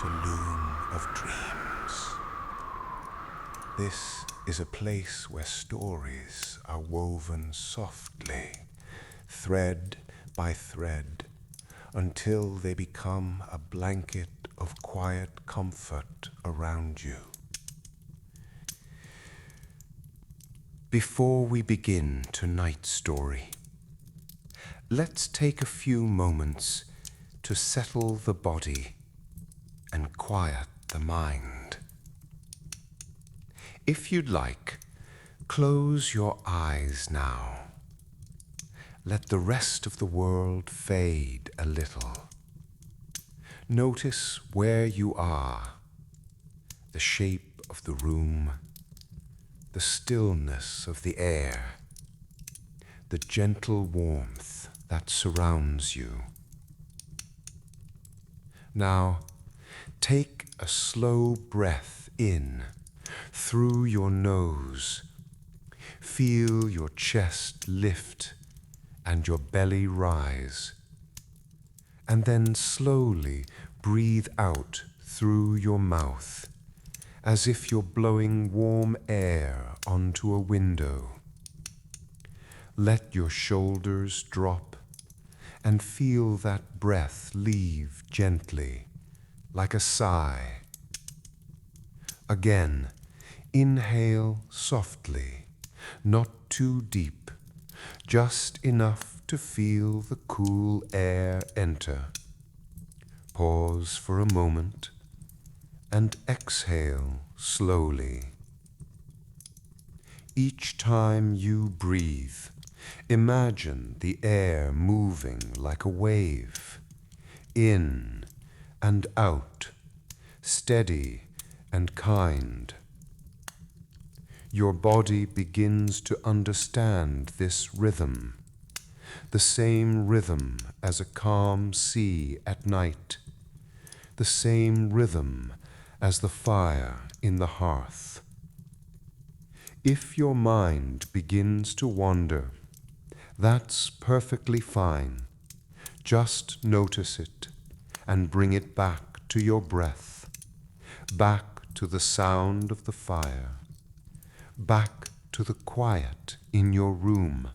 to Loom of Dreams. This is a place where stories are woven softly, thread by thread, until they become a blanket of quiet comfort around you. Before we begin tonight's story, let's take a few moments to settle the body and quiet the mind. If you'd like, close your eyes now. Let the rest of the world fade a little. Notice where you are, the shape of the room, the stillness of the air, the gentle warmth that surrounds you. Now, take a slow breath in through your nose. Feel your chest lift and your belly rise. And then slowly breathe out through your mouth, as if you're blowing warm air onto a window. Let your shoulders drop and feel that breath leave gently, like a sigh. Again, inhale softly, not too deep, just enough to feel the cool air enter. Pause for a moment and exhale slowly. Each time you breathe, imagine the air moving like a wave, in and out, steady and kind. Your body begins to understand this rhythm, the same rhythm as a calm sea at night, the same rhythm as the fire in the hearth. If your mind begins to wander, that's perfectly fine. Just notice it and bring it back to your breath, back to the sound of the fire, back to the quiet in your room.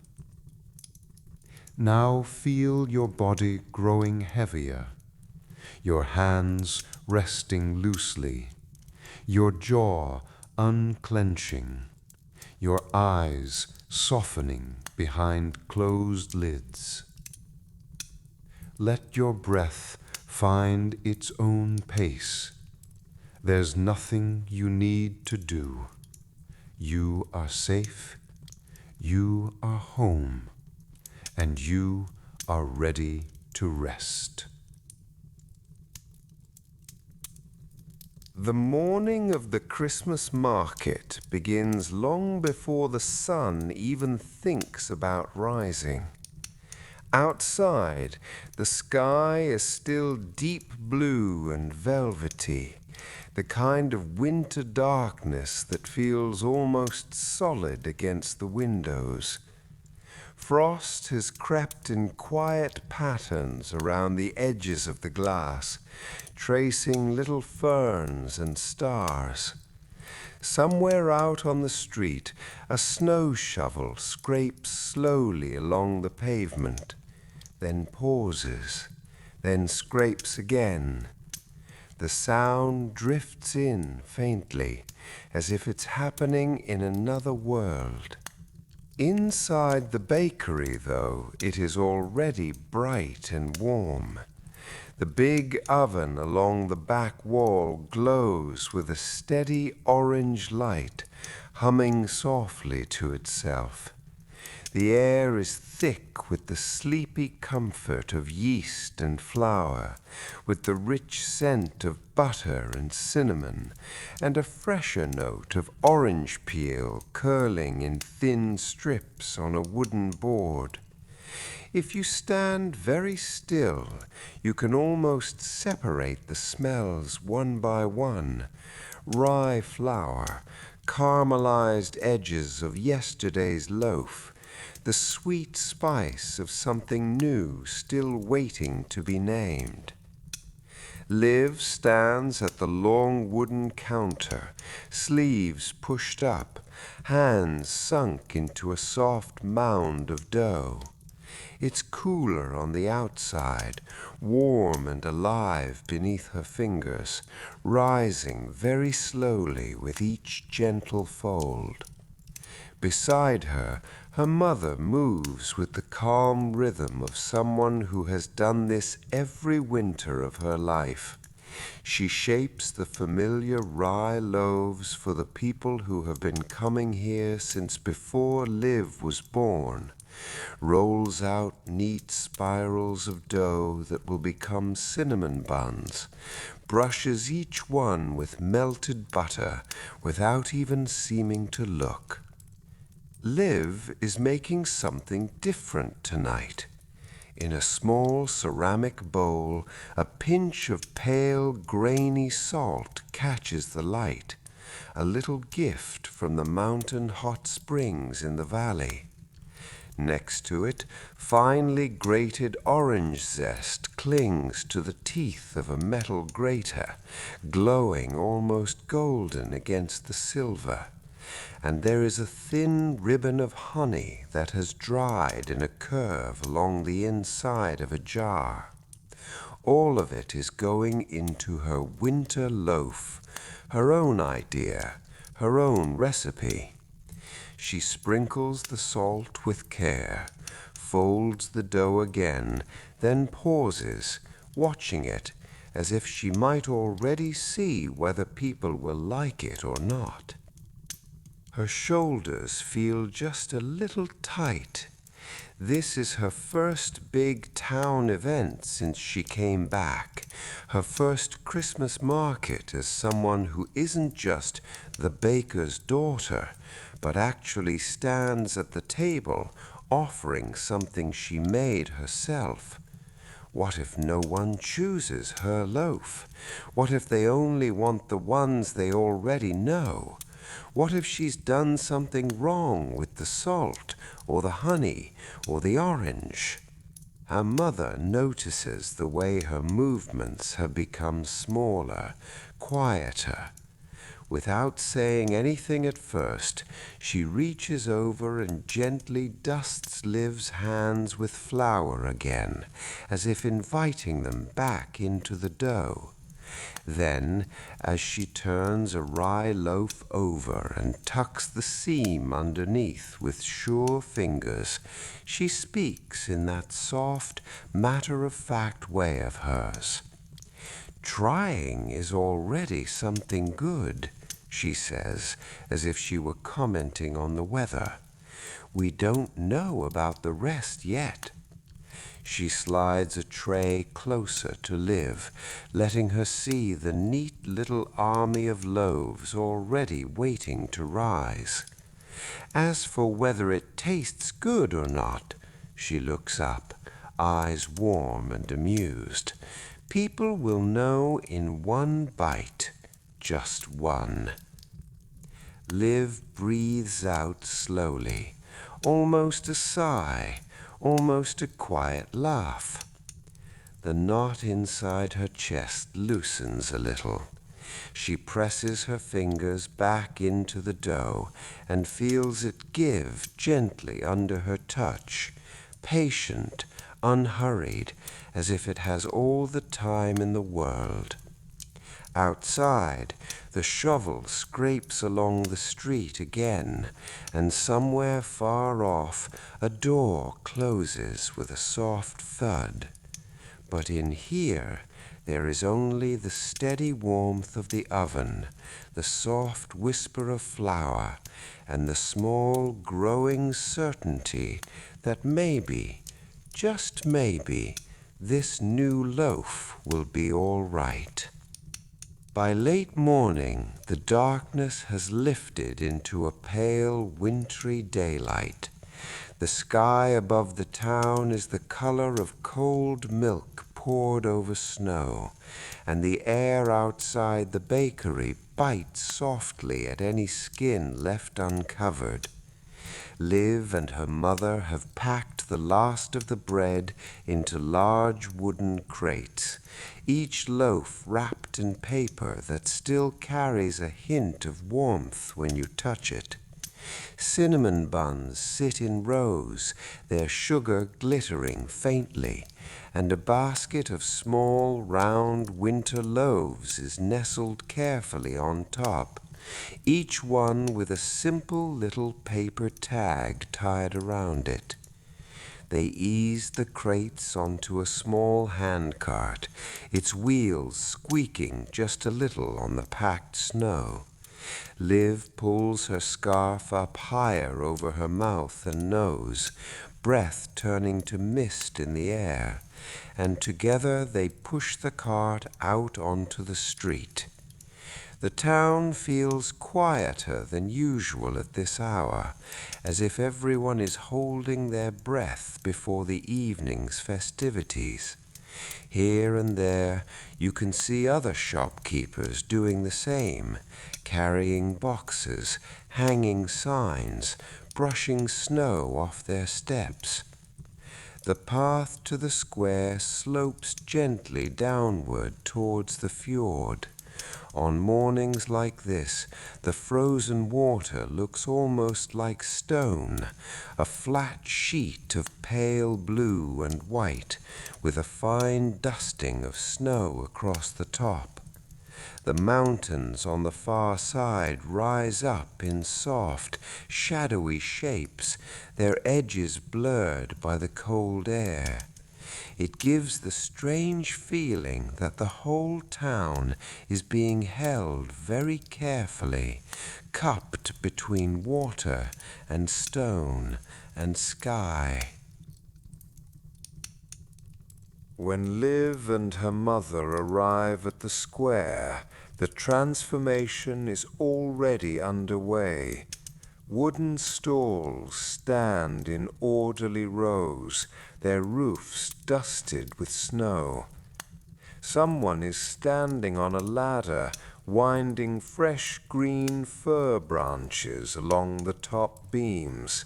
Now feel your body growing heavier, your hands resting loosely, your jaw unclenching, your eyes softening behind closed lids. Let your breath find its own pace. There's nothing you need to do. You are safe, you are home, and you are ready to rest. The morning of the Christmas market begins long before the sun even thinks about rising. Outside, the sky is still deep blue and velvety, the kind of winter darkness that feels almost solid against the windows. Frost has crept in quiet patterns around the edges of the glass, tracing little ferns and stars. Somewhere out on the street, a snow shovel scrapes slowly along the pavement, then pauses, then scrapes again. The sound drifts in faintly, as if it's happening in another world. Inside the bakery, though, it is already bright and warm. The big oven along the back wall glows with a steady orange light, humming softly to itself. The air is thick with the sleepy comfort of yeast and flour, with the rich scent of butter and cinnamon, and a fresher note of orange peel curling in thin strips on a wooden board. If you stand very still, you can almost separate the smells one by one. Rye flour, caramelized edges of yesterday's loaf, the sweet spice of something new still waiting to be named. Liv stands at the long wooden counter, sleeves pushed up, hands sunk into a soft mound of dough. It's cooler on the outside, warm and alive beneath her fingers, rising very slowly with each gentle fold. Beside her, her mother moves with the calm rhythm of someone who has done this every winter of her life. She shapes the familiar rye loaves for the people who have been coming here since before Liv was born, rolls out neat spirals of dough that will become cinnamon buns, brushes each one with melted butter without even seeming to look. Liv is making something different tonight. In a small ceramic bowl, a pinch of pale, grainy salt catches the light, a little gift from the mountain hot springs in the valley. Next to it, finely grated orange zest clings to the teeth of a metal grater, glowing almost golden against the silver. And there is a thin ribbon of honey that has dried in a curve along the inside of a jar. All of it is going into her winter loaf, her own idea, her own recipe. She sprinkles the salt with care, folds the dough again, then pauses, watching it as if she might already see whether people will like it or not. Her shoulders feel just a little tight. This is her first big town event since she came back, her first Christmas market as someone who isn't just the baker's daughter, but actually stands at the table offering something she made herself. What if no one chooses her loaf? What if they only want the ones they already know? What if she's done something wrong with the salt, or the honey, or the orange? Her mother notices the way her movements have become smaller, quieter. Without saying anything at first, she reaches over and gently dusts Liv's hands with flour again, as if inviting them back into the dough. Then, as she turns a rye loaf over and tucks the seam underneath with sure fingers, she speaks in that soft, matter-of-fact way of hers. "Trying is already something good," she says, as if she were commenting on the weather. "We don't know about the rest yet." She slides a tray closer to Liv, letting her see the neat little army of loaves already waiting to rise. As for whether it tastes good or not, she looks up, eyes warm and amused. People will know in one bite, just one. Liv breathes out slowly, almost a sigh, almost a quiet laugh. The knot inside her chest loosens a little. She presses her fingers back into the dough and feels it give gently under her touch, patient, unhurried, as if it has all the time in the world. Outside, the shovel scrapes along the street again, and somewhere far off a door closes with a soft thud. But in here, there is only the steady warmth of the oven, the soft whisper of flour, and the small growing certainty that maybe, just maybe, this new loaf will be all right. By late morning, the darkness has lifted into a pale, wintry daylight. The sky above the town is the color of cold milk poured over snow, and the air outside the bakery bites softly at any skin left uncovered. Liv and her mother have packed the last of the bread into large wooden crates, each loaf wrapped in paper that still carries a hint of warmth when you touch it. Cinnamon buns sit in rows, their sugar glittering faintly, and a basket of small, round winter loaves is nestled carefully on top, each one with a simple little paper tag tied around it. They ease the crates onto a small handcart, its wheels squeaking just a little on the packed snow. Liv pulls her scarf up higher over her mouth and nose, breath turning to mist in the air, and together they push the cart out onto the street. The town feels quieter than usual at this hour, as if everyone is holding their breath before the evening's festivities. Here and there you can see other shopkeepers doing the same, carrying boxes, hanging signs, brushing snow off their steps. The path to the square slopes gently downward towards the fjord. On mornings like this, the frozen water looks almost like stone, a flat sheet of pale blue and white, with a fine dusting of snow across the top. The mountains on the far side rise up in soft, shadowy shapes, their edges blurred by the cold air. It gives the strange feeling that the whole town is being held very carefully, cupped between water and stone and sky. When Liv and her mother arrive at the square, the transformation is already underway. Wooden stalls stand in orderly rows, their roofs dusted with snow. Someone is standing on a ladder, winding fresh green fir branches along the top beams,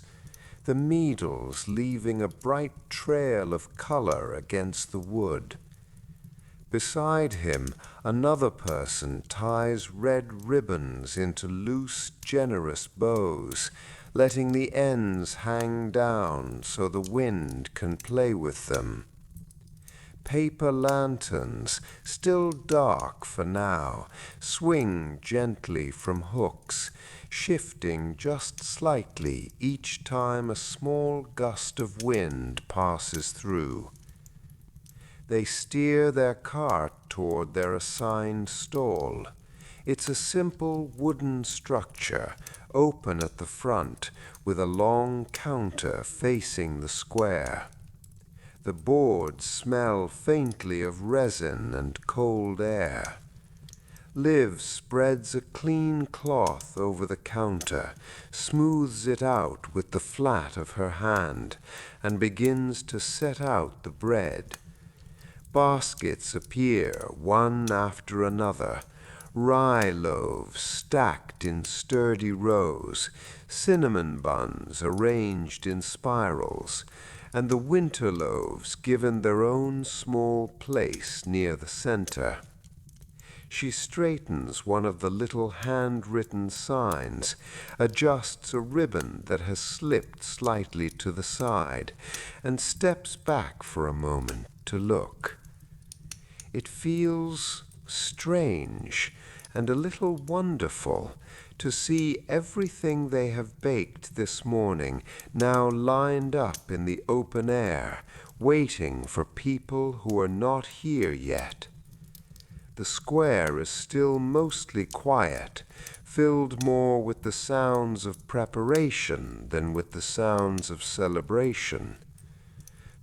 the needles leaving a bright trail of color against the wood. Beside him, another person ties red ribbons into loose, generous bows, letting the ends hang down so the wind can play with them. Paper lanterns, still dark for now, swing gently from hooks, shifting just slightly each time a small gust of wind passes through. They steer their cart toward their assigned stall. It's a simple wooden structure, open at the front, with a long counter facing the square. The boards smell faintly of resin and cold air. Liv spreads a clean cloth over the counter, smooths it out with the flat of her hand, and begins to set out the bread. Baskets appear one after another, rye loaves stacked in sturdy rows, cinnamon buns arranged in spirals, and the winter loaves given their own small place near the center. She straightens one of the little handwritten signs, adjusts a ribbon that has slipped slightly to the side, and steps back for a moment to look. It feels strange and a little wonderful to see everything they have baked this morning now lined up in the open air, waiting for people who are not here yet. The square is still mostly quiet, filled more with the sounds of preparation than with the sounds of celebration.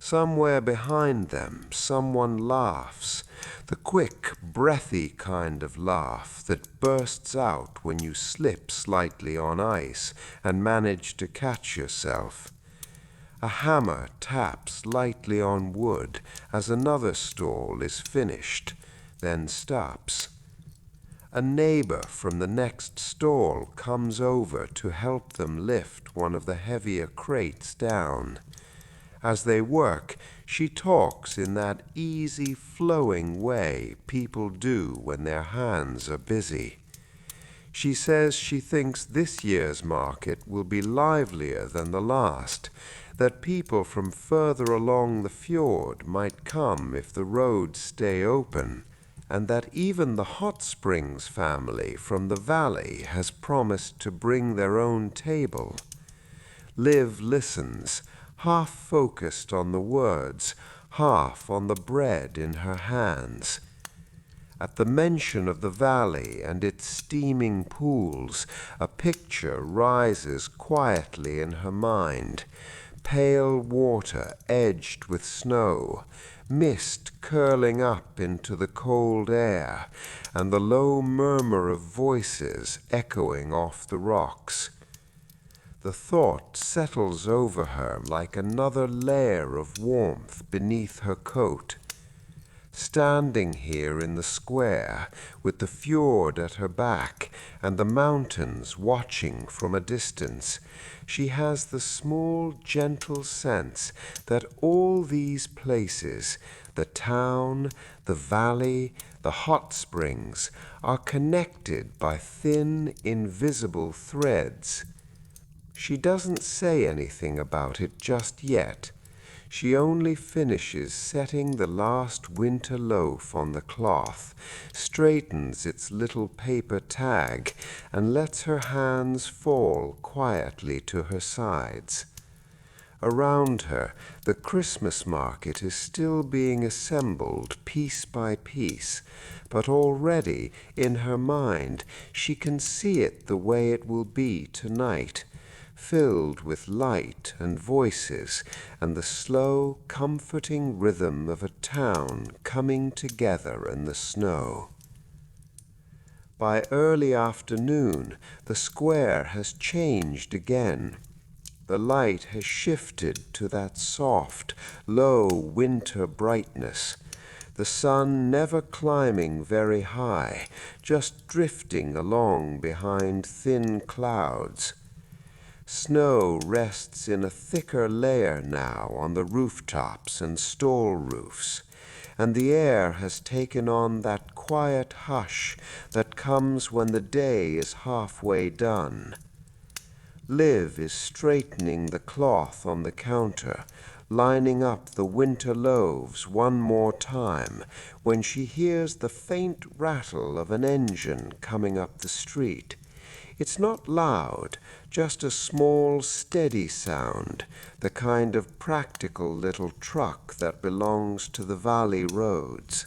Somewhere behind them, someone laughs, the quick, breathy kind of laugh that bursts out when you slip slightly on ice and manage to catch yourself. A hammer taps lightly on wood as another stall is finished, then stops. A neighbor from the next stall comes over to help them lift one of the heavier crates down. As they work, she talks in that easy, flowing way people do when their hands are busy. She says she thinks this year's market will be livelier than the last, that people from further along the fjord might come if the roads stay open, and that even the Hot Springs family from the valley has promised to bring their own table. Liv listens, half focused on the words, half on the bread in her hands. At the mention of the valley and its steaming pools, a picture rises quietly in her mind. Pale water edged with snow, mist curling up into the cold air, and the low murmur of voices echoing off the rocks. The thought settles over her like another layer of warmth beneath her coat. Standing here in the square, with the fjord at her back and the mountains watching from a distance, she has the small, gentle sense that all these places, the town, the valley, the hot springs, are connected by thin, invisible threads. She doesn't say anything about it just yet. She only finishes setting the last winter loaf on the cloth, straightens its little paper tag, and lets her hands fall quietly to her sides. Around her, the Christmas market is still being assembled piece by piece, but already, in her mind, she can see it the way it will be tonight, filled with light and voices and the slow, comforting rhythm of a town coming together in the snow. By early afternoon, the square has changed again. The light has shifted to that soft, low winter brightness, the sun never climbing very high, just drifting along behind thin clouds. Snow rests in a thicker layer now on the rooftops and stall roofs, and the air has taken on that quiet hush that comes when the day is halfway done. Liv is straightening the cloth on the counter, lining up the winter loaves one more time, when she hears the faint rattle of an engine coming up the street. It's not loud, just a small, steady sound, the kind of practical little truck that belongs to the valley roads.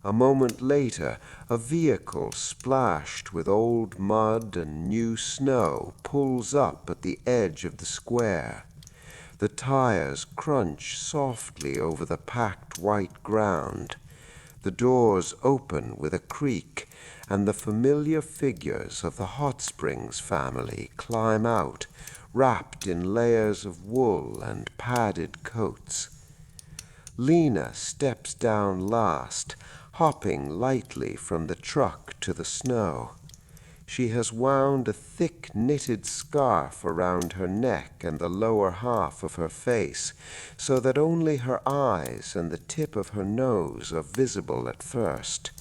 A moment later, a vehicle splashed with old mud and new snow pulls up at the edge of the square. The tires crunch softly over the packed white ground. The doors open with a creak, and the familiar figures of the Hot Springs family climb out, wrapped in layers of wool and padded coats. Lena steps down last, hopping lightly from the truck to the snow. She has wound a thick knitted scarf around her neck and the lower half of her face, so that only her eyes and the tip of her nose are visible at first.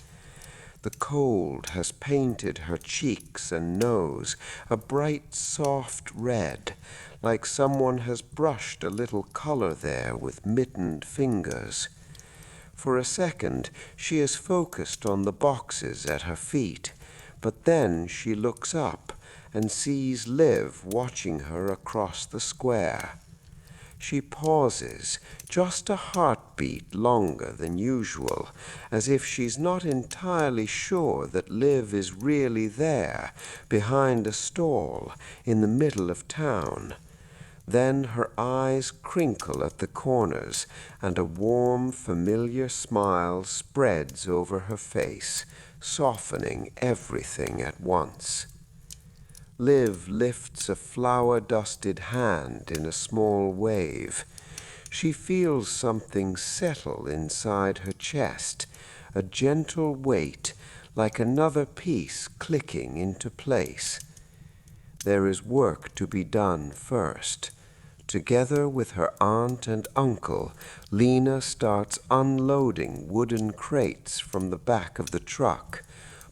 The cold has painted her cheeks and nose a bright, soft red, like someone has brushed a little color there with mittened fingers. For a second, she is focused on the boxes at her feet, but then she looks up and sees Liv watching her across the square. She pauses, just a heartbeat longer than usual, as if she's not entirely sure that Liv is really there, behind a stall, in the middle of town. Then her eyes crinkle at the corners, and a warm, familiar smile spreads over her face, softening everything at once. Liv lifts a flour-dusted hand in a small wave. She feels something settle inside her chest, a gentle weight, like another piece clicking into place. There is work to be done first. Together with her aunt and uncle, Lena starts unloading wooden crates from the back of the truck,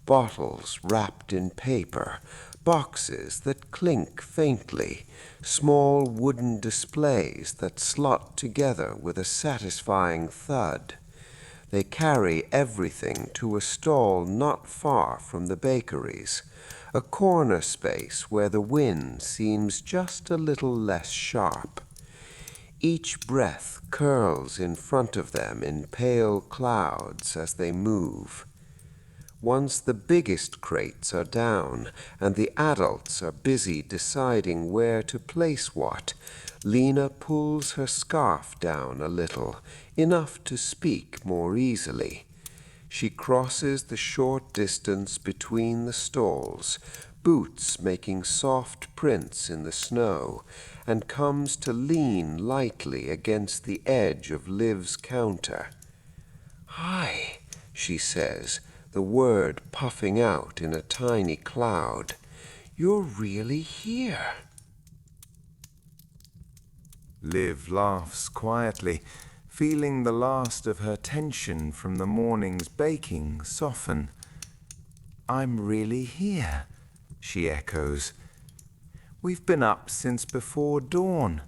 bottles wrapped in paper, boxes that clink faintly, small wooden displays that slot together with a satisfying thud. They carry everything to a stall not far from the bakeries, a corner space where the wind seems just a little less sharp. Each breath curls in front of them in pale clouds as they move. Once the biggest crates are down and the adults are busy deciding where to place what, Lena pulls her scarf down a little, enough to speak more easily. She crosses the short distance between the stalls, boots making soft prints in the snow, and comes to lean lightly against the edge of Liv's counter. "Hi," she says, the word puffing out in a tiny cloud. "You're really here." Liv laughs quietly, feeling the last of her tension from the morning's baking soften. "I'm really here," she echoes. "We've been up since before dawn.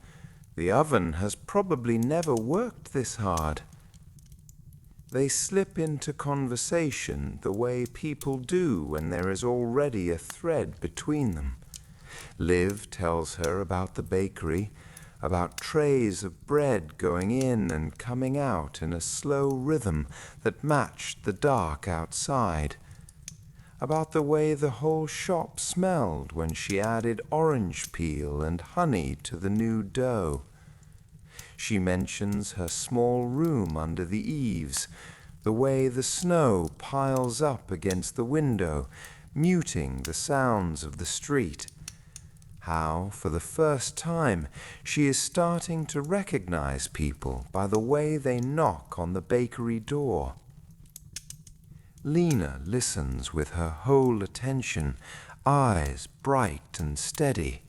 The oven has probably never worked this hard." They slip into conversation the way people do when there is already a thread between them. Liv tells her about the bakery, about trays of bread going in and coming out in a slow rhythm that matched the dark outside, about the way the whole shop smelled when she added orange peel and honey to the new dough. She mentions her small room under the eaves, the way the snow piles up against the window, muting the sounds of the street. How, for the first time, she is starting to recognize people by the way they knock on the bakery door. Lena listens with her whole attention, eyes bright and steady.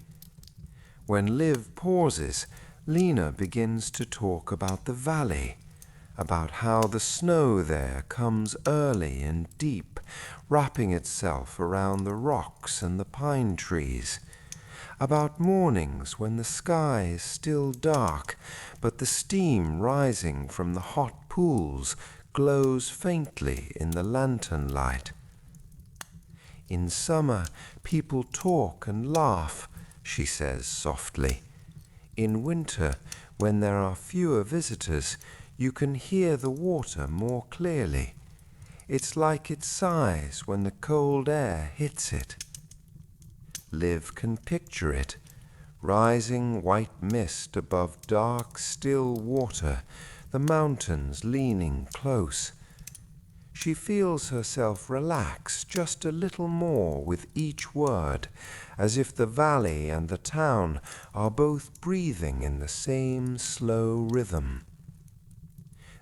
When Liv pauses, Lena begins to talk about the valley, about how the snow there comes early and deep, wrapping itself around the rocks and the pine trees, about mornings when the sky is still dark, but the steam rising from the hot pools glows faintly in the lantern light. In summer, people talk and laugh, she says softly. In winter, when there are fewer visitors, you can hear the water more clearly. It's like it sighs when the cold air hits it. Liv can picture it, rising white mist above dark, still water, the mountains leaning close. She feels herself relax just a little more with each word, as if the valley and the town are both breathing in the same slow rhythm.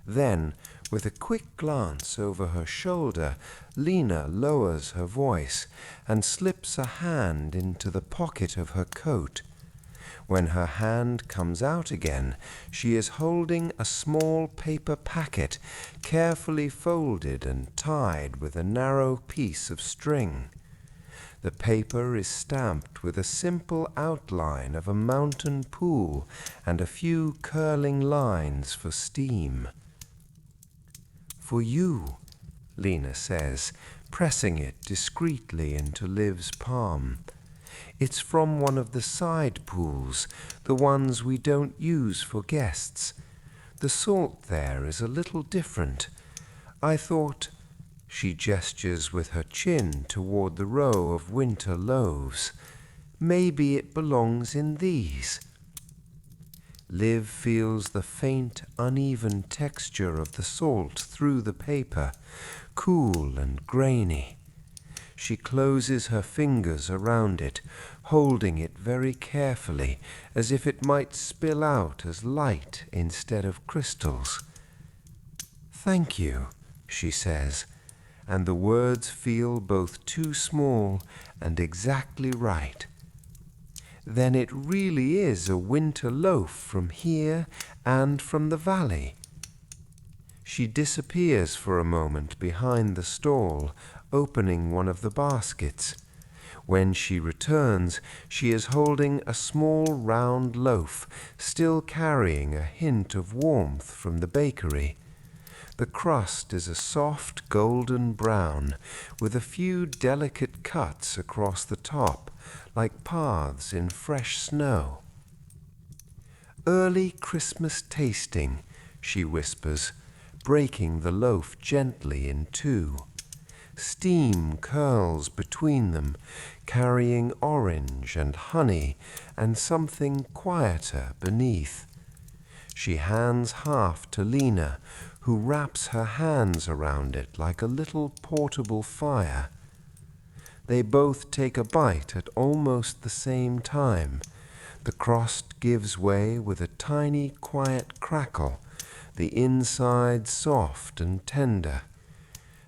Then, with a quick glance over her shoulder, Lena lowers her voice and slips a hand into the pocket of her coat. When her hand comes out again, she is holding a small paper packet, carefully folded and tied with a narrow piece of string. The paper is stamped with a simple outline of a mountain pool and a few curling lines for steam. "For you," Lena says, pressing it discreetly into Liv's palm. "It's from one of the side pools, the ones we don't use for guests. The salt there is a little different. I thought—" she gestures with her chin toward the row of winter loaves. "Maybe it belongs in these." Liv feels the faint, uneven texture of the salt through the paper, cool and grainy. She closes her fingers around it, holding it very carefully, as if it might spill out as light instead of crystals. "Thank you," she says, and the words feel both too small and exactly right. Then it really is a winter loaf from here and from the valley. She disappears for a moment behind the stall, opening one of the baskets. When she returns, she is holding a small round loaf, still carrying a hint of warmth from the bakery. The crust is a soft golden brown, with a few delicate cuts across the top, like paths in fresh snow. "Early Christmas tasting," she whispers, breaking the loaf gently in two. Steam curls between them, carrying orange and honey and something quieter beneath. She hands half to Lena, who wraps her hands around it like a little portable fire. They both take a bite at almost the same time. The crust gives way with a tiny, quiet crackle, the inside soft and tender.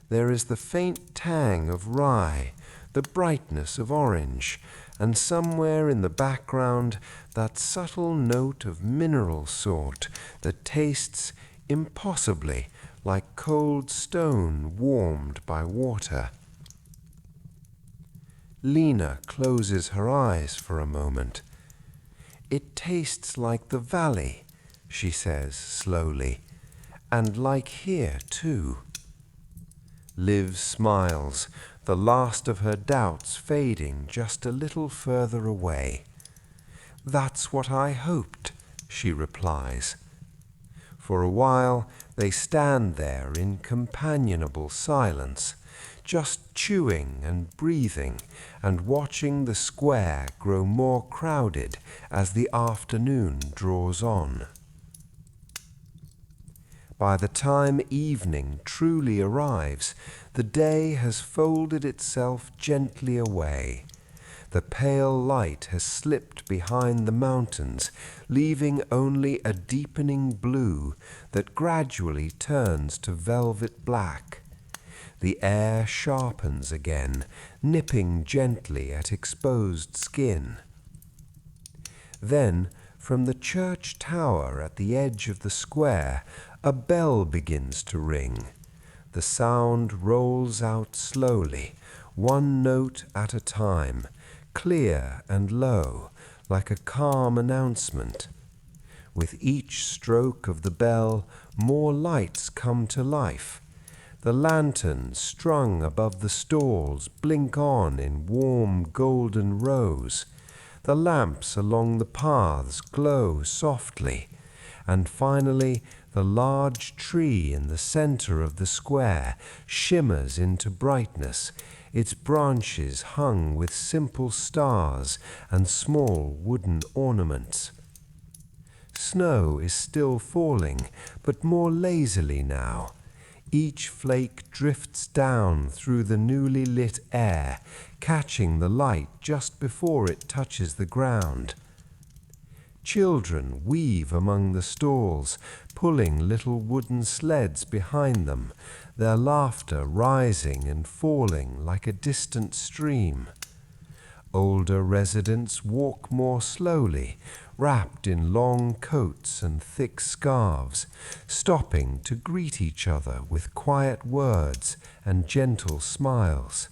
There is the faint tang of rye, the brightness of orange, and somewhere in the background that subtle note of mineral salt that tastes impossibly like cold stone warmed by water. Lena closes her eyes for a moment. "It tastes like the valley," she says slowly, "and like here too." Liv smiles, the last of her doubts fading just a little further away. "That's what I hoped," she replies. For a while they stand there in companionable silence, just chewing and breathing and watching the square grow more crowded as the afternoon draws on. By the time evening truly arrives, the day has folded itself gently away. The pale light has slipped behind the mountains, leaving only a deepening blue that gradually turns to velvet black. The air sharpens again, nipping gently at exposed skin. Then, from the church tower at the edge of the square, a bell begins to ring. The sound rolls out slowly, one note at a time, clear and low, like a calm announcement. With each stroke of the bell, more lights come to life. The lanterns strung above the stalls blink on in warm golden rows. The lamps along the paths glow softly, and finally the large tree in the center of the square shimmers into brightness, its branches hung with simple stars and small wooden ornaments. Snow is still falling, but more lazily now. Each flake drifts down through the newly lit air, catching the light just before it touches the ground. Children weave among the stalls, pulling little wooden sleds behind them, their laughter rising and falling like a distant stream. Older residents walk more slowly, wrapped in long coats and thick scarves, stopping to greet each other with quiet words and gentle smiles.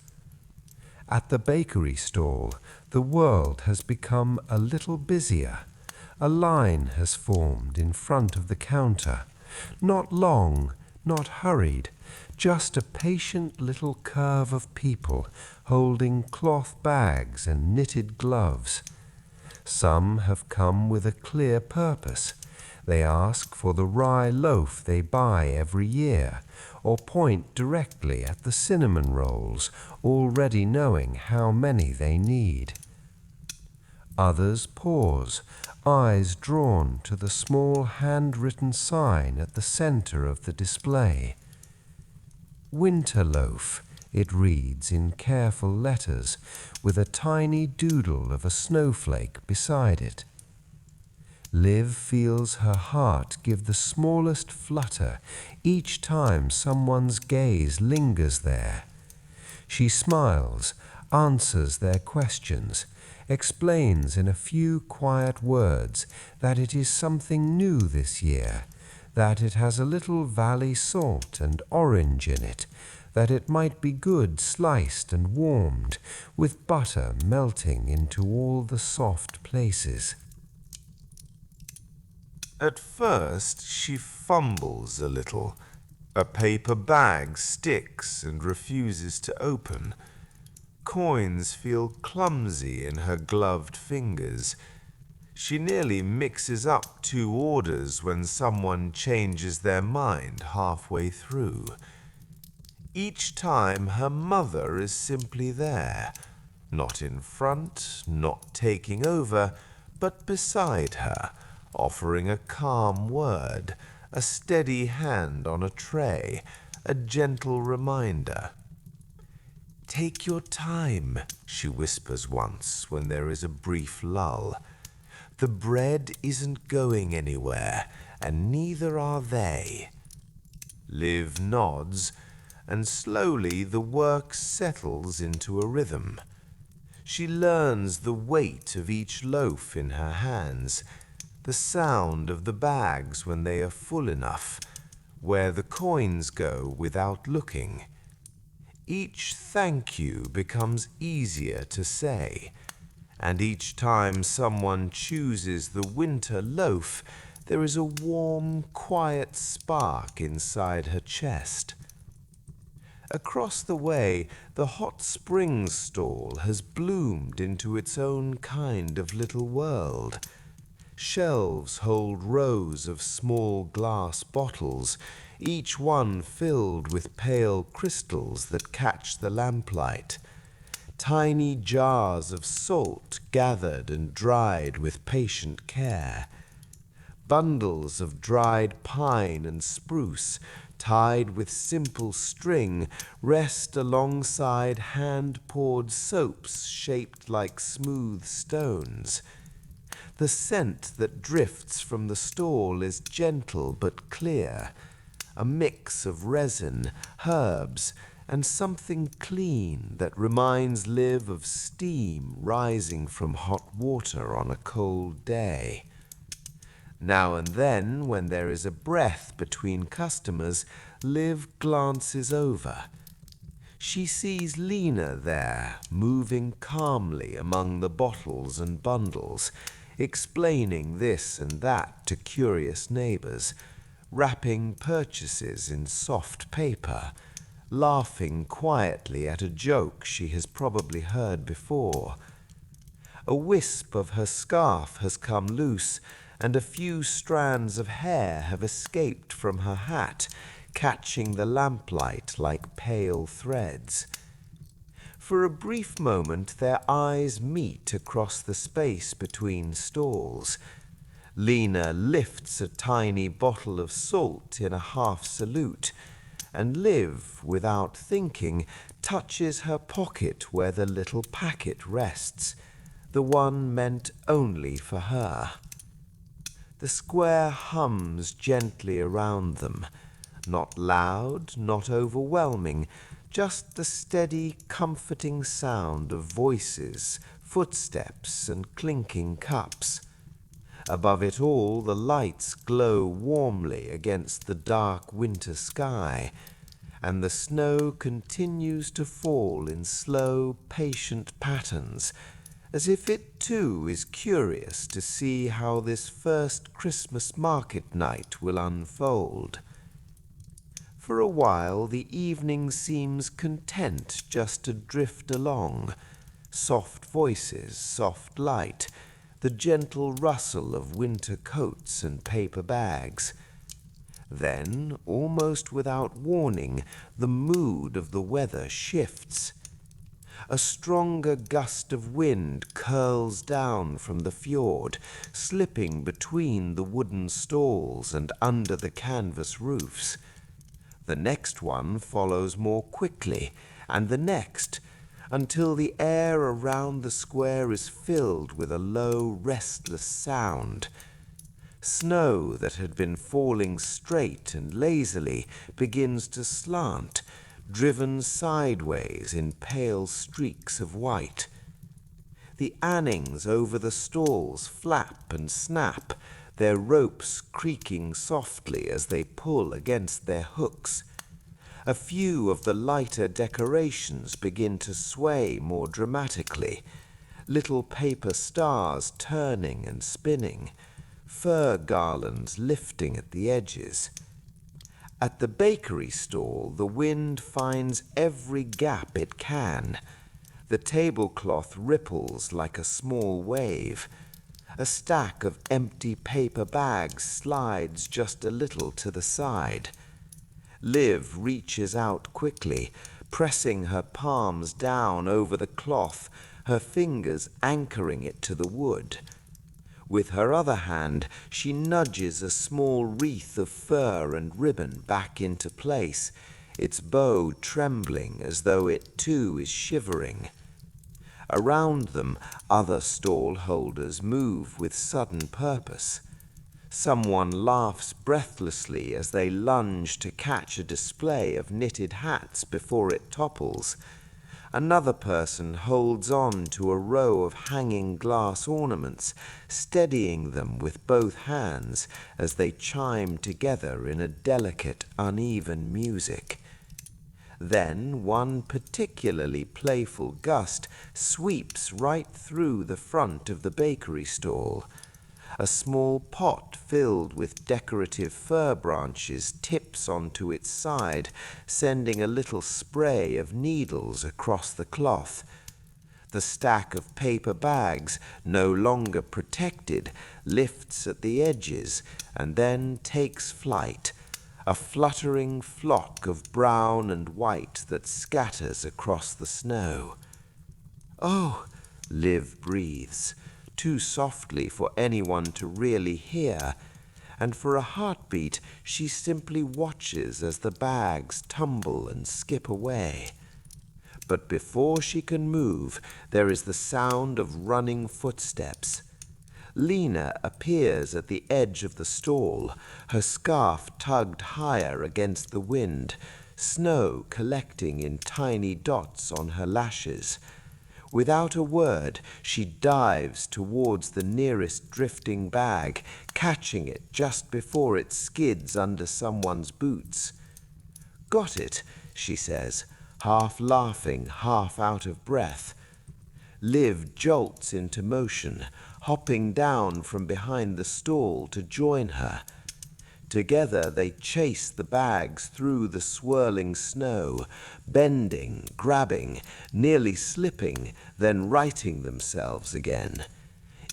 At the bakery stall, the world has become a little busier. A line has formed in front of the counter, not long, not hurried, just a patient little curve of people holding cloth bags and knitted gloves. Some have come with a clear purpose. They ask for the rye loaf they buy every year, or point directly at the cinnamon rolls, already knowing how many they need. Others pause, eyes drawn to the small handwritten sign at the center of the display. "Winter loaf," it reads in careful letters, with a tiny doodle of a snowflake beside it. Liv feels her heart give the smallest flutter each time someone's gaze lingers there. She smiles, answers their questions, explains in a few quiet words that it is something new this year, that it has a little valley salt and orange in it, that it might be good sliced and warmed, with butter melting into all the soft places. At first she fumbles a little. A paper bag sticks and refuses to open. Coins feel clumsy in her gloved fingers. She nearly mixes up two orders when someone changes their mind halfway through. Each time her mother is simply there, not in front, not taking over, but beside her, offering a calm word, a steady hand on a tray, a gentle reminder. "Take your time," she whispers once when there is a brief lull. "The bread isn't going anywhere, and neither are they." Liv nods, and slowly the work settles into a rhythm. She learns the weight of each loaf in her hands, the sound of the bags when they are full enough, where the coins go without looking. Each thank you becomes easier to say, and each time someone chooses the winter loaf, there is a warm, quiet spark inside her chest. Across the way, the hot springs stall has bloomed into its own kind of little world. Shelves hold rows of small glass bottles, each one filled with pale crystals that catch the lamplight. Tiny jars of salt gathered and dried with patient care. Bundles of dried pine and spruce, tied with simple string, rest alongside hand-poured soaps shaped like smooth stones. The scent that drifts from the stall is gentle but clear, a mix of resin, herbs, and something clean that reminds Liv of steam rising from hot water on a cold day. Now and then, when there is a breath between customers, Liv glances over. She sees Lena there, moving calmly among the bottles and bundles, explaining this and that to curious neighbors, wrapping purchases in soft paper, laughing quietly at a joke she has probably heard before. A wisp of her scarf has come loose, and a few strands of hair have escaped from her hat, catching the lamplight like pale threads. For a brief moment their eyes meet across the space between stalls. Lena lifts a tiny bottle of salt in a half salute, and Liv, without thinking, touches her pocket where the little packet rests, the one meant only for her. The square hums gently around them, not loud, not overwhelming, just the steady, comforting sound of voices, footsteps, and clinking cups. Above it all, the lights glow warmly against the dark winter sky, and the snow continues to fall in slow, patient patterns, as if it too is curious to see how this first Christmas market night will unfold. For a while the evening seems content just to drift along, soft voices, soft light, the gentle rustle of winter coats and paper bags. Then, almost without warning, the mood of the weather shifts. A stronger gust of wind curls down from the fjord, slipping between the wooden stalls and under the canvas roofs. The next one follows more quickly, and the next, until the air around the square is filled with a low, restless sound. Snow that had been falling straight and lazily begins to slant, driven sideways in pale streaks of white. The awnings over the stalls flap and snap, their ropes creaking softly as they pull against their hooks. A few of the lighter decorations begin to sway more dramatically, little paper stars turning and spinning, fir garlands lifting at the edges. At the bakery stall, the wind finds every gap it can. The tablecloth ripples like a small wave. A stack of empty paper bags slides just a little to the side. Liv reaches out quickly, pressing her palms down over the cloth, her fingers anchoring it to the wood. With her other hand, she nudges a small wreath of fur and ribbon back into place, its bow trembling as though it too is shivering. Around them, other stall holders move with sudden purpose. Someone laughs breathlessly as they lunge to catch a display of knitted hats before it topples. Another person holds on to a row of hanging glass ornaments, steadying them with both hands as they chime together in a delicate, uneven music. Then one particularly playful gust sweeps right through the front of the bakery stall. A small pot filled with decorative fir branches tips onto its side, sending a little spray of needles across the cloth. The stack of paper bags, no longer protected, lifts at the edges and then takes flight, a fluttering flock of brown and white that scatters across the snow. "Oh," Liv breathes, too softly for anyone to really hear, and for a heartbeat she simply watches as the bags tumble and skip away. But before she can move, there is the sound of running footsteps. Lena appears at the edge of the stall, her scarf tugged higher against the wind, snow collecting in tiny dots on her lashes. Without a word, she dives towards the nearest drifting bag, catching it just before it skids under someone's boots. "Got it," she says, half laughing, half out of breath. Liv jolts into motion, hopping down from behind the stall to join her. Together they chase the bags through the swirling snow, bending, grabbing, nearly slipping, then righting themselves again.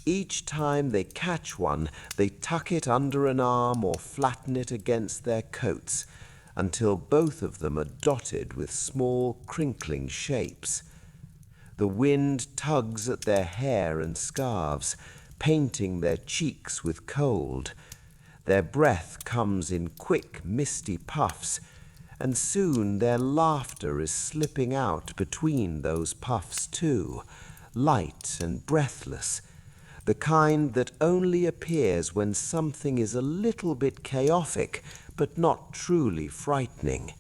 Each time they catch one, they tuck it under an arm or flatten it against their coats, until both of them are dotted with small crinkling shapes. The wind tugs at their hair and scarves, painting their cheeks with cold. Their breath comes in quick, misty puffs, and soon their laughter is slipping out between those puffs too, light and breathless, the kind that only appears when something is a little bit chaotic but not truly frightening.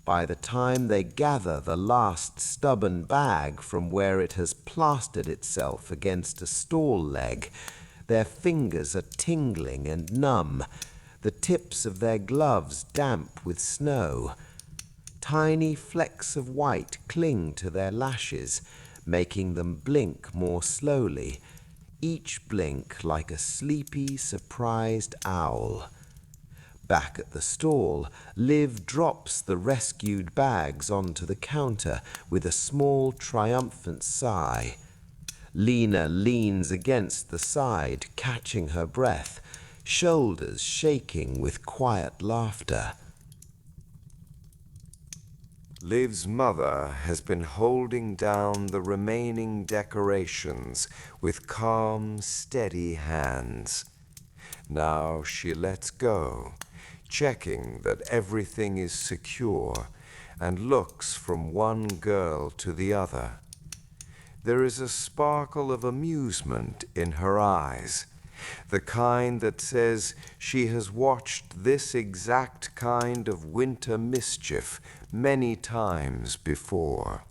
By the time they gather the last stubborn bag from where it has plastered itself against a stall leg, their fingers are tingling and numb, the tips of their gloves damp with snow. Tiny flecks of white cling to their lashes, making them blink more slowly, each blink like a sleepy, surprised owl. Back at the stall, Liv drops the rescued bags onto the counter with a small, triumphant sigh. Lena leans against the side, catching her breath, shoulders shaking with quiet laughter. Liv's mother has been holding down the remaining decorations with calm, steady hands. Now she lets go, checking that everything is secure, and looks from one girl to the other. There is a sparkle of amusement in her eyes, the kind that says she has watched this exact kind of winter mischief many times before.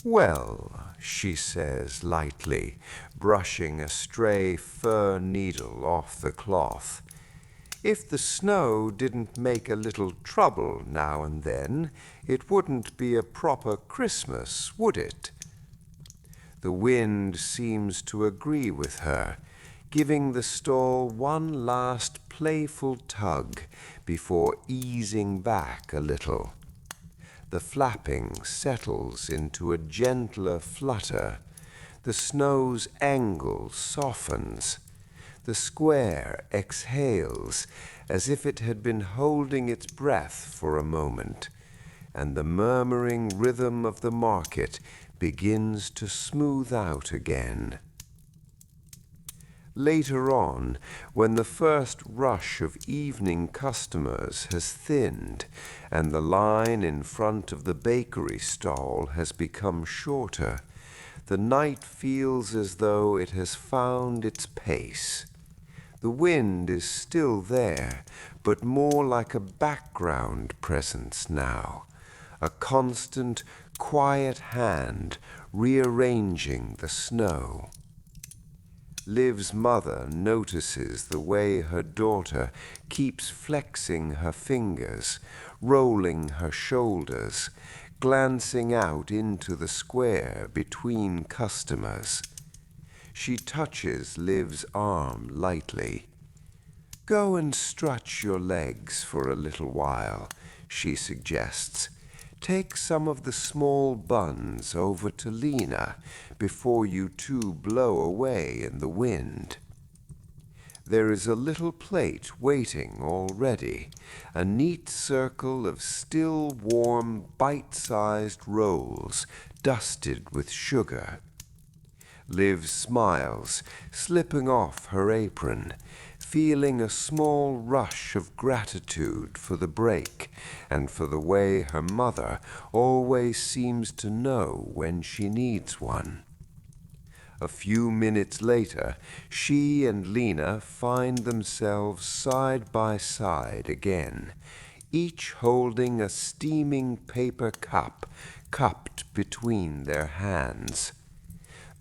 "Well," she says lightly, brushing a stray fur needle off the cloth, "if the snow didn't make a little trouble now and then, it wouldn't be a proper Christmas, would it?" The wind seems to agree with her, giving the stall one last playful tug before easing back a little. The flapping settles into a gentler flutter. The snow's angle softens. The square exhales as if it had been holding its breath for a moment, and the murmuring rhythm of the market begins to smooth out again. Later on, when the first rush of evening customers has thinned and the line in front of the bakery stall has become shorter, the night feels as though it has found its pace. The wind is still there, but more like a background presence now, a constant, quiet hand rearranging the snow. Liv's mother notices the way her daughter keeps flexing her fingers, rolling her shoulders, glancing out into the square between customers. She touches Liv's arm lightly. "Go and stretch your legs for a little while," she suggests. "Take some of the small buns over to Lena before you two blow away in the wind." There is a little plate waiting already, a neat circle of still warm, bite-sized rolls dusted with sugar. Liv smiles, slipping off her apron, feeling a small rush of gratitude for the break and for the way her mother always seems to know when she needs one. A few minutes later, she and Lena find themselves side by side again, each holding a steaming paper cup cupped between their hands.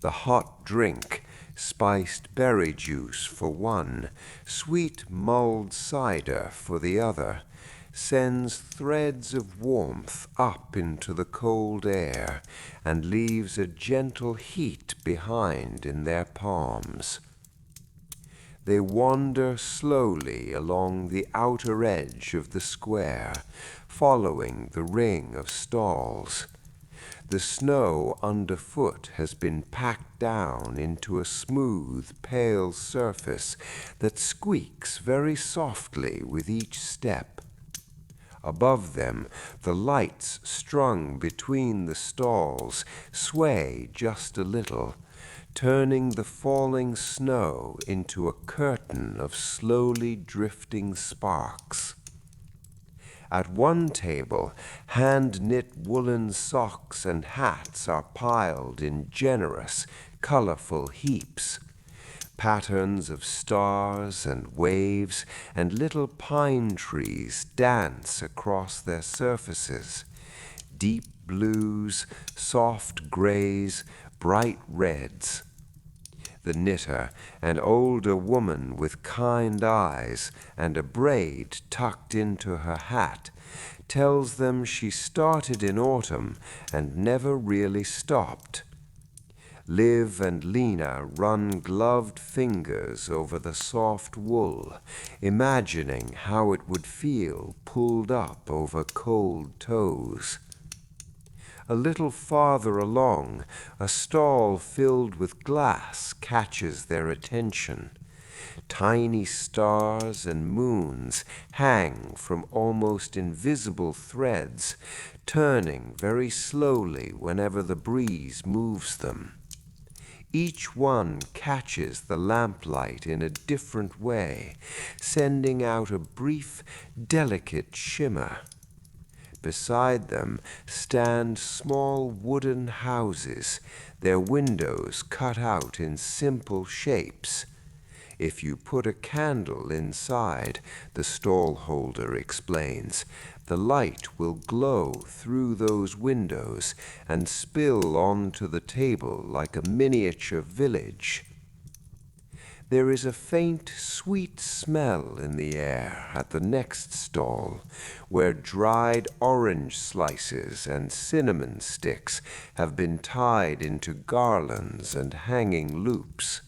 The hot drink, spiced berry juice for one, sweet mulled cider for the other, sends threads of warmth up into the cold air and leaves a gentle heat behind in their palms. They wander slowly along the outer edge of the square, following the ring of stalls. The snow underfoot has been packed down into a smooth, pale surface that squeaks very softly with each step. Above them, the lights strung between the stalls sway just a little, turning the falling snow into a curtain of slowly drifting sparks. At one table, hand-knit woolen socks and hats are piled in generous, colorful heaps. Patterns of stars and waves and little pine trees dance across their surfaces. Deep blues, soft grays, bright reds. The knitter, an older woman with kind eyes and a braid tucked into her hat, tells them she started in autumn and never really stopped. Liv and Lena run gloved fingers over the soft wool, imagining how it would feel pulled up over cold toes. A little farther along, a stall filled with glass catches their attention. Tiny stars and moons hang from almost invisible threads, turning very slowly whenever the breeze moves them. Each one catches the lamplight in a different way, sending out a brief, delicate shimmer. Beside them stand small wooden houses, their windows cut out in simple shapes. If you put a candle inside, the stall holder explains, the light will glow through those windows and spill onto the table like a miniature village. There is a faint, sweet smell in the air at the next stall, where dried orange slices and cinnamon sticks have been tied into garlands and hanging loops.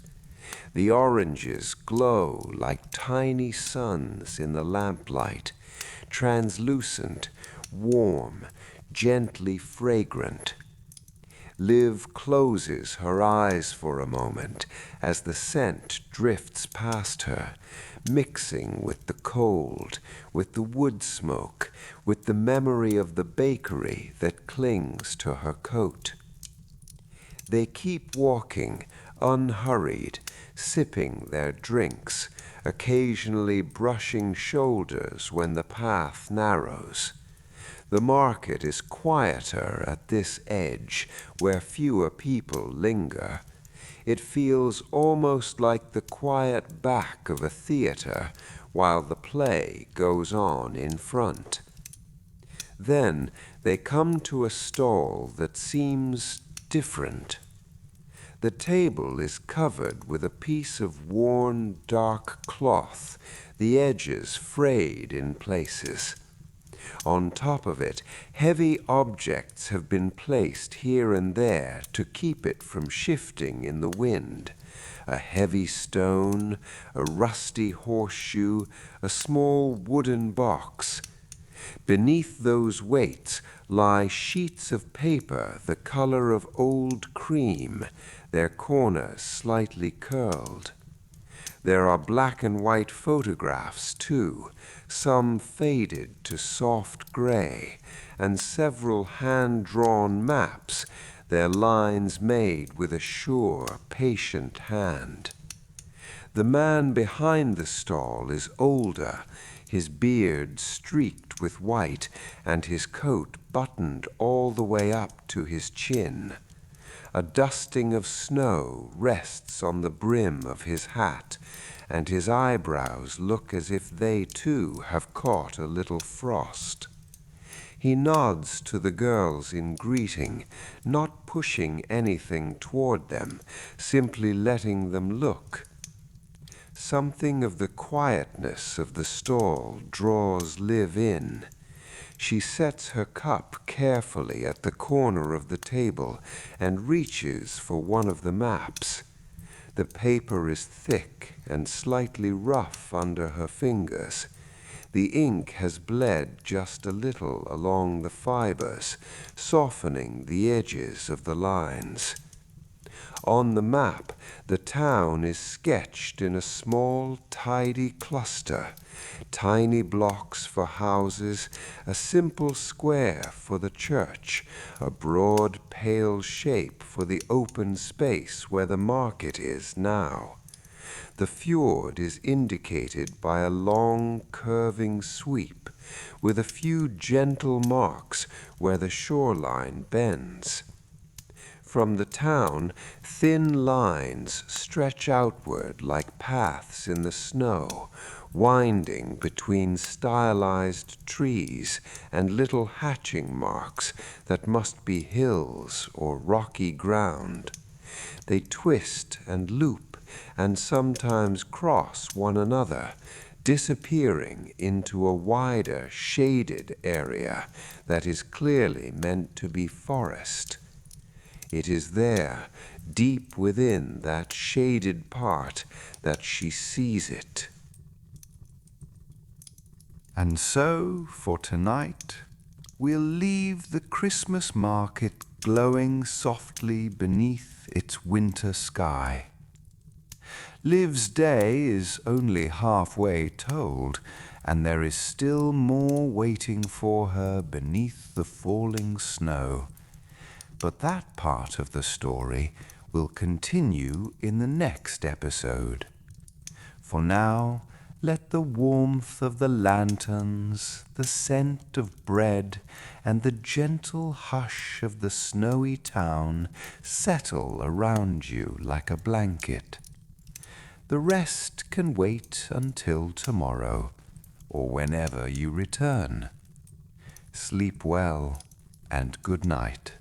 The oranges glow like tiny suns in the lamplight, translucent, warm, gently fragrant. Liv closes her eyes for a moment as the scent drifts past her, mixing with the cold, with the wood smoke, with the memory of the bakery that clings to her coat. They keep walking, unhurried, sipping their drinks, occasionally brushing shoulders when the path narrows. The market is quieter at this edge, where fewer people linger. It feels almost like the quiet back of a theater, while the play goes on in front. Then they come to a stall that seems different. The table is covered with a piece of worn, dark cloth, the edges frayed in places. On top of it, heavy objects have been placed here and there to keep it from shifting in the wind. A heavy stone, a rusty horseshoe, a small wooden box. Beneath those weights lie sheets of paper the color of old cream, their corners slightly curled. There are black and white photographs, too, some faded to soft gray, and several hand-drawn maps, their lines made with a sure, patient hand. The man behind the stall is older, his beard streaked with white, and his coat buttoned all the way up to his chin. A dusting of snow rests on the brim of his hat, and his eyebrows look as if they too have caught a little frost. He nods to the girls in greeting, not pushing anything toward them, simply letting them look. Something of the quietness of the stall draws Liv in. She sets her cup carefully at the corner of the table and reaches for one of the maps. The paper is thick and slightly rough under her fingers. The ink has bled just a little along the fibers, softening the edges of the lines. On the map, the town is sketched in a small, tidy cluster. Tiny blocks for houses, a simple square for the church, a broad, pale shape for the open space where the market is now. The fjord is indicated by a long, curving sweep, with a few gentle marks where the shoreline bends. From the town, thin lines stretch outward like paths in the snow, winding between stylized trees and little hatching marks that must be hills or rocky ground. They twist and loop and sometimes cross one another, disappearing into a wider, shaded area that is clearly meant to be forest. It is there, deep within that shaded part, that she sees it. And so, for tonight, we'll leave the Christmas market glowing softly beneath its winter sky. Liv's day is only halfway told, and there is still more waiting for her beneath the falling snow. But that part of the story will continue in the next episode. For now, let the warmth of the lanterns, the scent of bread, and the gentle hush of the snowy town settle around you like a blanket. The rest can wait until tomorrow, or whenever you return. Sleep well, and good night.